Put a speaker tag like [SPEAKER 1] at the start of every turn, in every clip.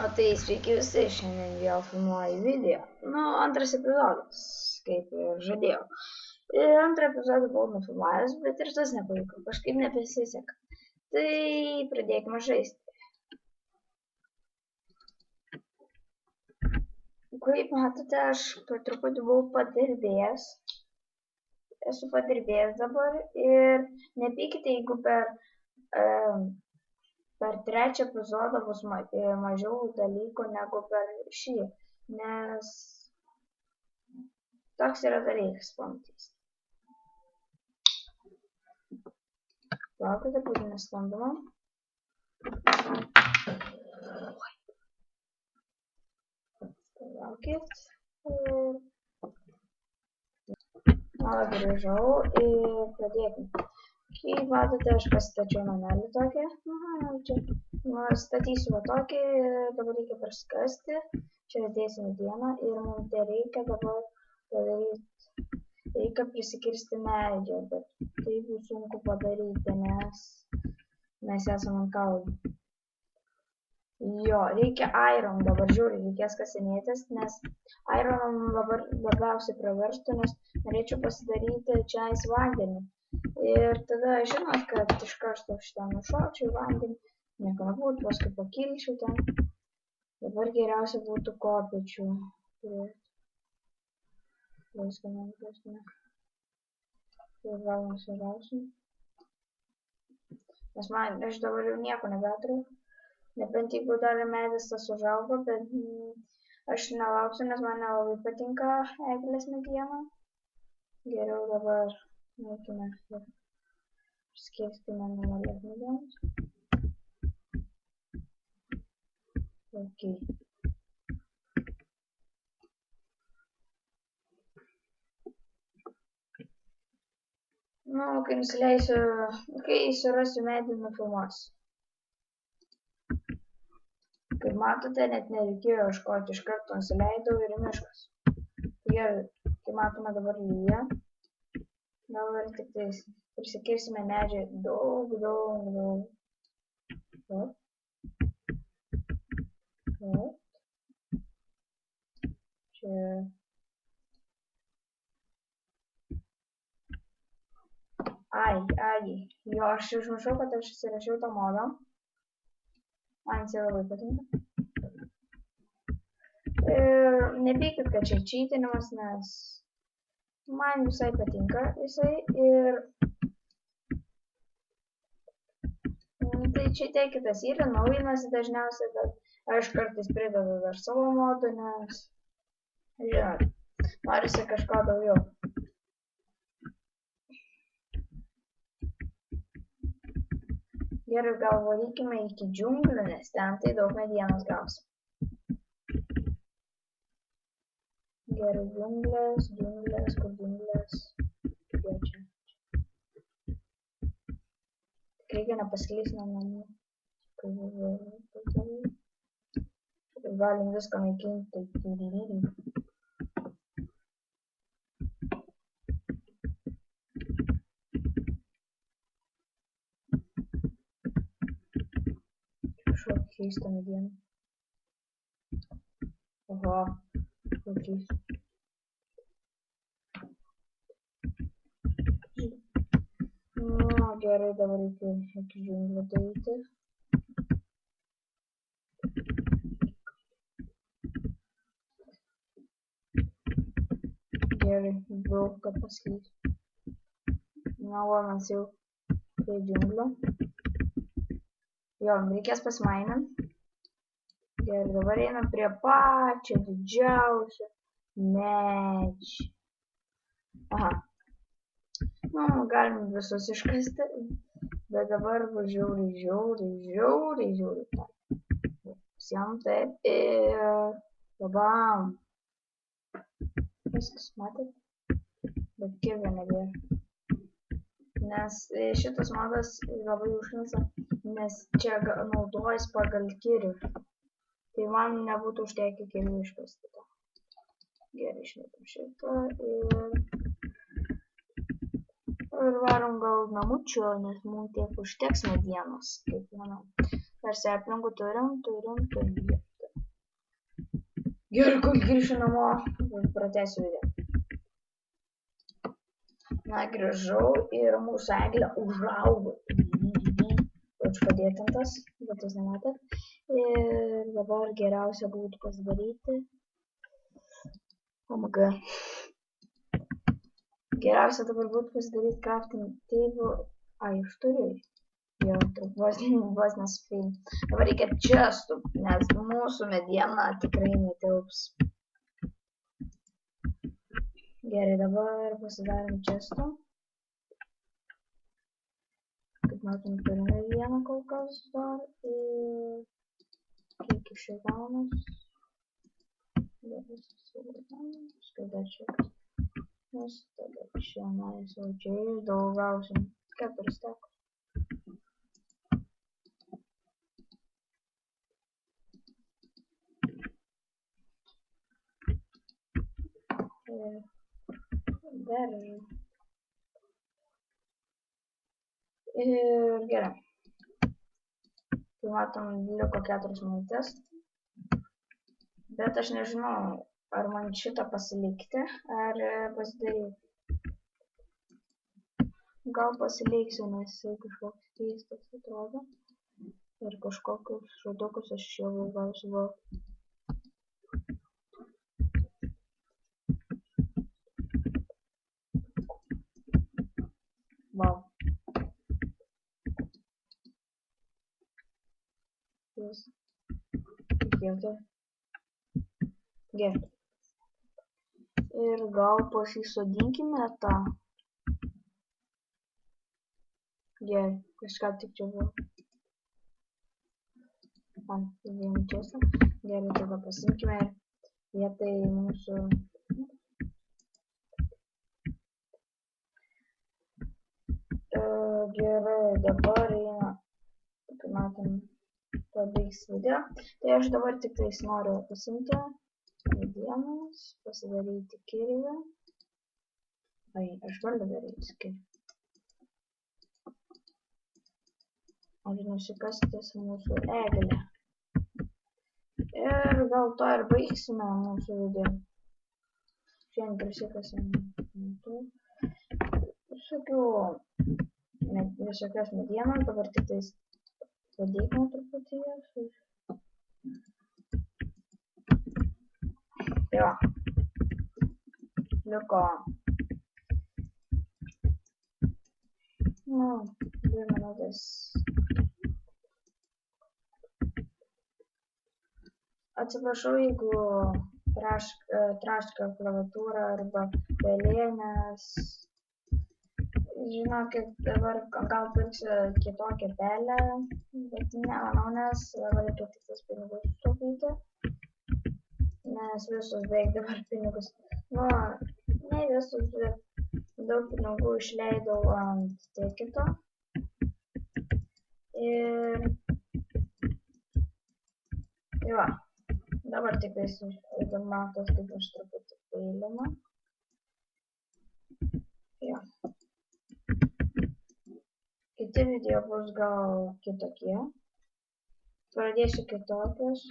[SPEAKER 1] Na tai sveiki visi, šiandien vėl filmuoju video. Antras epizodas, kaip ir žadėjau. Ir antrą epizodą buvau nufilmavęs, bet ir tas nepavyko, kažkaip nepasiseka. Tai pradėkime žaisti. Kaip matote, aš po truputį buvau padirbėjęs. Esu padirbėjęs dabar ir nepykite, jeigu per trečią epizodą bus mažiau dalykų negu per šį, nes toks yra dalykas, pamatys. Laukite, kad nesklandumą. Laukit. Grįžau ir pradėkime. Kaip matote, aš pasistačiau namelį tokį. Statysiu va tokį, dabar reikia praskasti. Čia dėsime dieną ir mums tai reikia dabar padaryti. Reikia prisikirsti medžio, bet tai bus sunku padaryti, nes mes esame ant kalno. Jo, reikia iron, dabar žiūri, reikės kasinėtis, nes iron dabar labiausiai praverstų, nes norėčiau pasidaryti čia vandenį. Ir tada žinot, kad iš karto šitą nušočiau į vandenį, nieko nebūtų, paskui pakilčiau ten. Dabar geriausia būtų kopėčių. Leiskime. Ir gal nusirausim. Nes aš dabar jau nieko nebeturiu. Nebent jeigu dar medis tas užaugo, bet aš nelauksiu, nes man nelabai patinka eglės mediena. Geriau dabar naikime ir skirstime normalias medienas. Ok. Kai nusileisiu, kai surasiu medį, nufilmuosiu. Kaip matote, net nereikėjo ieškoti, iš karto nusileidau ir miškas. Gerai, kaip matome dabar lyja. Dabar tik tais prisikirsime medžiai daug. Čia. Jo, aš užmiršau, kad aš įsirašiau tą modą. Man jisai labai patinka. Ir nepykit, kad čia čytinimas, nes man visai patinka jisai. Ir tai čia teikitas yra naujinas dažniausiai, bet aš kartais pridedu dar savo modų, nes žinot, norisi kažko daugiau. Gerai, gal varykime iki džiunglių, nes ten tai daug medienos gausim. Gerai, džiunglės, kur džiunglės. Čia. Tik reikia nepaskleisti nuo namų. Ir galim viską naikinti. Kažkokį keistą medieną. Oho, kokys. Gerai, dabar reikia iki džiunglių daryti. Gerai, daug kad paskleisti. Mes jau prie džiunglių. Jo, reikės pasimainint. Gerai, dabar einam prie pačio didžiausio medžio. Aha. Galim visus iškasti, bet dabar žiauriai. Visiems taip ir babam. Viskas, matėt? Bet kirvio nebėra. Nes šitas modas labai užknisa, nes čia naudojas pagal kirvį. Tai man nebūtų užtekę kirvį iškasti to. Gerai, išmetam šitą ir varom gal namučio, nes mums tiek užteks medienos, kaip manau. Tarsi aplinkų turim vietą. Gerai, kol grįšiu namo, pratęsiu video. Na, grįžau ir mūsų eglė užaugo. Užpadėtintas, bet jūs nematėt. Ir dabar geriausia būtų pasidaryti. OMG. Geriausia dabar būtų pasidaryti crafting table. Ai, aš turiu. Jo, vos nesufilm. Dabar reikia chestų, nes mūsų mediena tikrai netilps. Gerai, dabar pasidarom chestų. Kaip matom, turime vieną kol kas dar. Ir kiek iš čia gaunas. Štai dar čia. Nes tada čia nais, o čia išdaugausim 4 stekus. Ir gerai. Tai matom, liko 4 minutės. Bet aš nežinau, ar man šitą pasilikti, ar pasidaryti. Gal pasiliksiu, nes jisai kažkoks keistas atrodo. Ir kažkokius šaudukus aš jau gal suvokiu. Wow. Yes. Gerai. Gerai. Ir gal pasisodinkime tą. Gerai, kažką tik čia buvo. Įdėjom čiasą. Gerai, tada pasimkime ir vietoj mūsų. Gerai, dabar eina, kaip matom, pabaigs video. Tai aš dabar tik tais noriu pasimti medienos, pasidaryti kirvę. Ai, aš galiu daryti kirvę. Ir nusikasti mūsų eglę. Ir gal to ir baigsime mūsų video. Šiandien prisikasime visokios medienos, dabar tik tais padėkime truputį jas. Jo. Liko 2 minutės. Atsiprašau, jeigu traška klaviatūra arba pelė, nes žinokit, dabar gal pirksiu kitokią pelę, bet nemanau, nes reikia tik tas pinigus sutaupyti, nes visus beveik dabar pinigus, ne visus, bet daug pinigų išleidau ant tekito. Ir jo, dabar tik jeigu matos, kaip aš truputį pailinu. Jo. Kiti video bus gal kitokie. Pradėsiu kitokius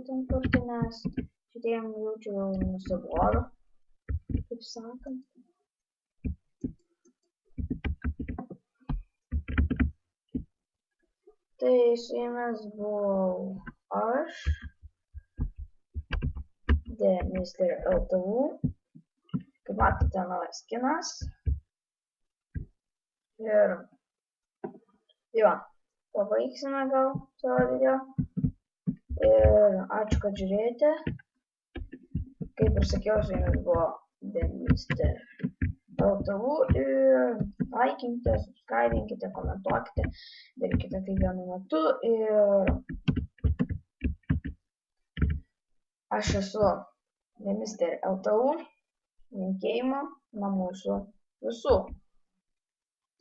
[SPEAKER 1] ten kurti, nes šitiem jaučiu jau nusibodo, kaip sakant. Tai su jumis buvau aš, The Mr. LTV. Kaip matote, naujas skinas. Ir jo, pabaigsime gal savo video. Ir ačiū, kad žiūrėjote. Kaip ir sakiau, su jumis buvo The Mr. LTV. Ir laikinkite, subscribinkite, komentuokite, darykite tai vienu metu. Ir aš esu The Mr. LTV. Linkėjimo nuo mūsų visų.